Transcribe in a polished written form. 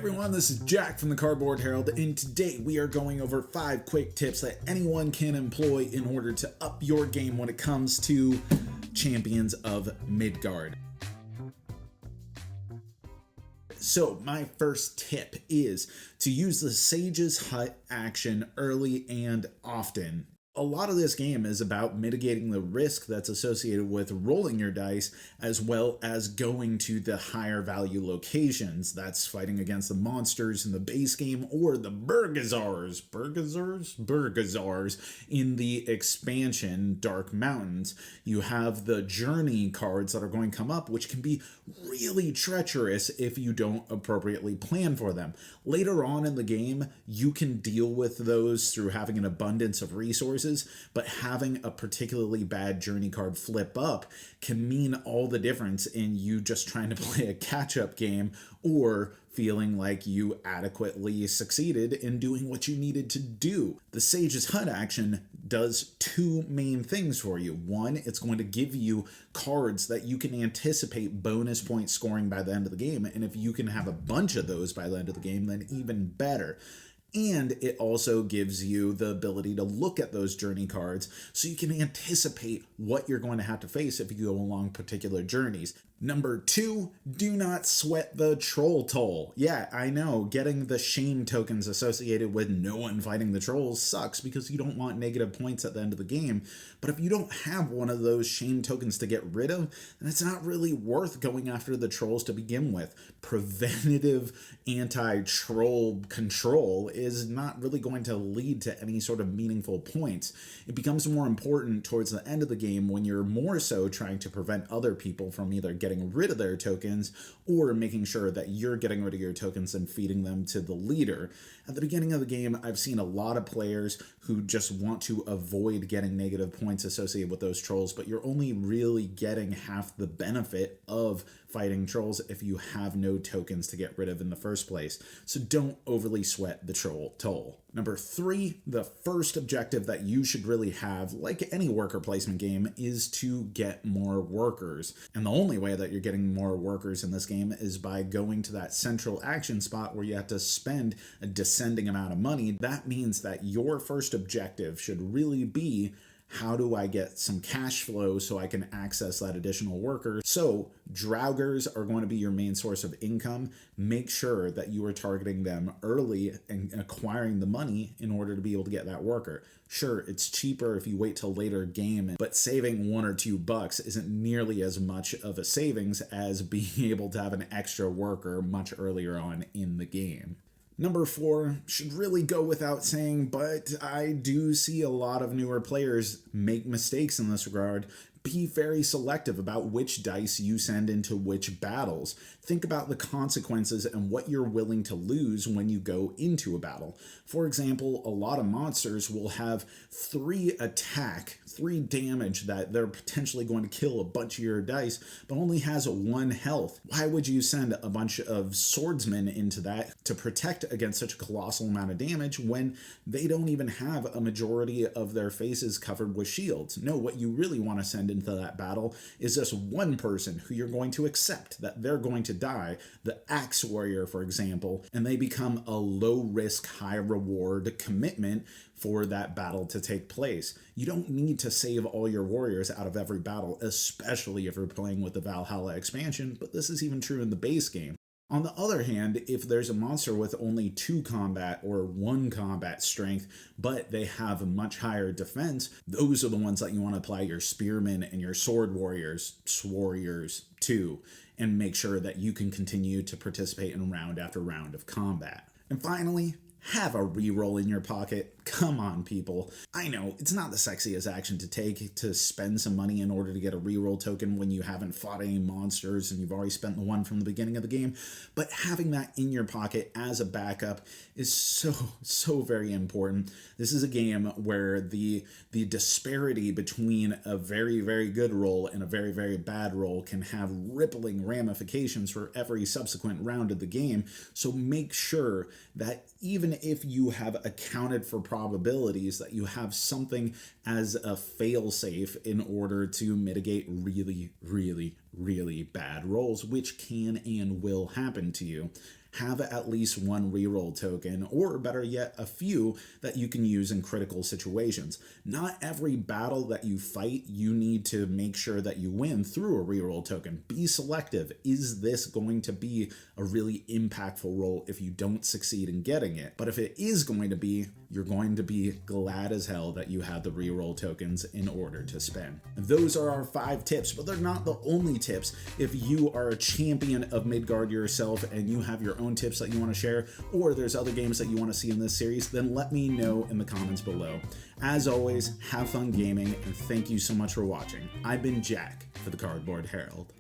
Everyone, this is Jack from the Cardboard Herald, and today we are going over 5 quick tips that anyone can employ in order to up your game when it comes to Champions of Midgard. So my first tip is to use the Sage's Hut action early and often. A lot of this game is about mitigating the risk that's associated with rolling your dice, as well as going to the higher value locations. That's fighting against the monsters in the base game or the Burgazars in the expansion Dark Mountains. You have the journey cards that are going to come up, which can be really treacherous if you don't appropriately plan for them. Later on in the game, you can deal with those through having an abundance of resources, but having a particularly bad journey card flip up can mean all the difference in you just trying to play a catch-up game or feeling like you adequately succeeded in doing what you needed to do. The Sage's Hut action does 2 main things for you. One, it's going to give you cards that you can anticipate bonus point scoring by the end of the game, and if you can have a bunch of those by the end of the game, then even better. And it also gives you the ability to look at those journey cards so you can anticipate what you're going to have to face if you go along particular journeys. Number 2, do not sweat the troll toll. Yeah, I know, getting the shame tokens associated with no one fighting the trolls sucks because you don't want negative points at the end of the game, but if you don't have one of those shame tokens to get rid of, then it's not really worth going after the trolls to begin with. Preventative anti-troll control is not really going to lead to any sort of meaningful points. It becomes more important towards the end of the game when you're more so trying to prevent other people from either getting rid of their tokens or making sure that you're getting rid of your tokens and feeding them to the leader. At the beginning of the game, I've seen a lot of players who just want to avoid getting negative points associated with those trolls, but you're only really getting half the benefit of fighting trolls if you have no tokens to get rid of in the first place. So don't overly sweat the troll toll. Number 3, the first objective that you should really have, like any worker placement game, is to get more workers. And the only way that you're getting more workers in this game is by going to that central action spot where you have to spend a descending amount of money. That means that your first objective should really be, how do I get some cash flow so I can access that additional worker? So Draugrs are going to be your main source of income. Make sure that you are targeting them early and acquiring the money in order to be able to get that worker. Sure, it's cheaper if you wait till later game, but saving $1 or $2 isn't nearly as much of a savings as being able to have an extra worker much earlier on in the game. Number 4 should really go without saying, but I do see a lot of newer players make mistakes in this regard. Be very selective about which dice you send into which battles. Think about the consequences and what you're willing to lose when you go into a battle. For example, a lot of monsters will have 3 attack, 3 damage that they're potentially going to kill a bunch of your dice, but only has 1 health. Why would you send a bunch of swordsmen into that to protect against such a colossal amount of damage when they don't even have a majority of their faces covered with shields? No, what you really want to send into that battle is just 1 person who you're going to accept that they're going to die, the Axe Warrior, for example, and they become a low-risk, high-reward commitment for that battle to take place. You don't need to save all your warriors out of every battle, especially if you're playing with the Valhalla expansion, but this is even true in the base game. On the other hand, if there's a monster with only 2 combat or 1 combat strength, but they have a much higher defense, those are the ones that you want to apply your spearmen and your sword warriors to, and make sure that you can continue to participate in round after round of combat. And finally, have a reroll in your pocket. Come on, people. I know, it's not the sexiest action to take to spend some money in order to get a reroll token when you haven't fought any monsters and you've already spent the one from the beginning of the game, but having that in your pocket as a backup is so very important. This is a game where the disparity between a very good roll and a very bad roll can have rippling ramifications for every subsequent round of the game, so make sure that even if you have accounted for probabilities, that you have something as a fail-safe in order to mitigate really bad rolls, which can and will happen to you. have at least one reroll token, or better yet, a few that you can use in critical situations. Not every battle that you fight, you need to make sure that you win through a reroll token. Be selective. Is this going to be a really impactful roll if you don't succeed in getting it? But if it is going to be, you're going to be glad as hell that you had the reroll tokens in order to spend. Those are our 5 tips, but they're not the only tips. If you are a champion of Midgard yourself and you have your own tips that you want to share, or there's other games that you want to see in this series, then let me know in the comments below. As always, have fun gaming, and thank you so much for watching. I've been Jack for the Cardboard Herald.